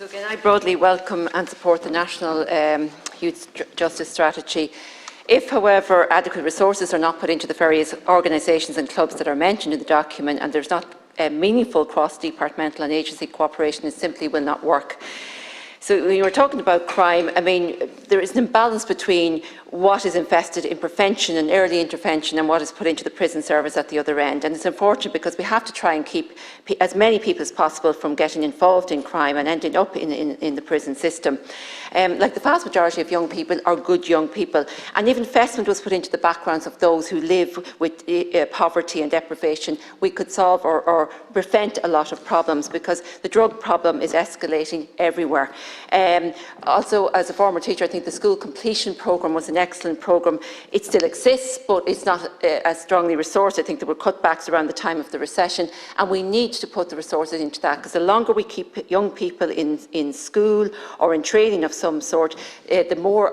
Again, I broadly welcome and support the National Youth Justice Strategy. If, however, adequate resources are not put into the various organisations and clubs that are mentioned in the document, and there's not meaningful cross-departmental and agency cooperation, it simply will not work. So when you're talking about crime, I mean, there is an imbalance between what is invested in prevention and early intervention and what is put into the prison service at the other end. And it's unfortunate because we have to try and keep as many people as possible from getting involved in crime and ending up in the prison system. Like the vast majority of young people are good young people. And if investment was put into the backgrounds of those who live with poverty and deprivation, we could solve or prevent a lot of problems, because the drug problem is escalating everywhere. Also, as a former teacher, I think the school completion programme was an excellent programme. It still exists, but it's not as strongly resourced. I think there were cutbacks around the time of the recession, and we need to put the resources into that, because the longer we keep young people in school or in training of some sort, the more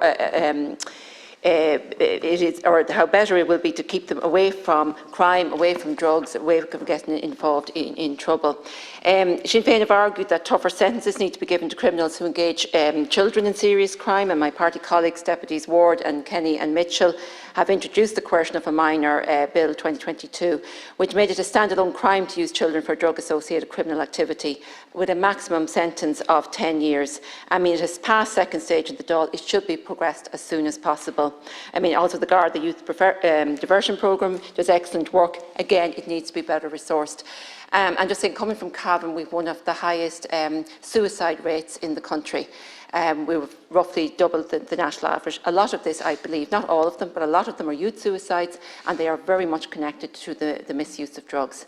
it is, or how better it will be to keep them away from crime, away from drugs, away from getting involved in trouble. Sinn Féin have argued that tougher sentences need to be given to criminals who engage children in serious crime, and my party colleagues, Deputies Ward and Kenny and Mitchell, have introduced the Coercion of a Minor Bill 2022, which made it a standalone crime to use children for drug-associated criminal activity, with a maximum sentence of 10 years. I mean, it has passed second stage in the Dáil. It should be progressed as soon as possible. I mean, also the Garda Youth Diversion Programme does excellent work. Again, it needs to be better resourced. And just saying, coming from Cavan, we've one of the highest suicide rates in the country. We've roughly double the national average. A lot of this, I believe, not all of them, but a lot of them are youth suicides, and they are very much connected to the misuse of drugs.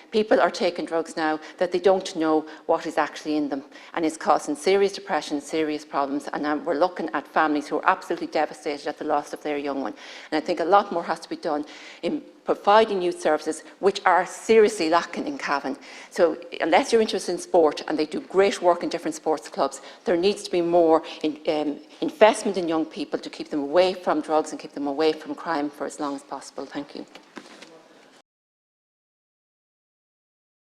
People are taking drugs now that they don't know what is actually in them, and it's causing serious depression, serious problems, and we're looking at families who are absolutely devastated at the loss of their young one. And I think a lot more has to be done in providing youth services, which are seriously lacking in Cavan. So unless you're interested in sport, and they do great work in different sports clubs, there needs to be more investment in young people to keep them away from drugs and keep them away from crime for as long as possible. Thank you.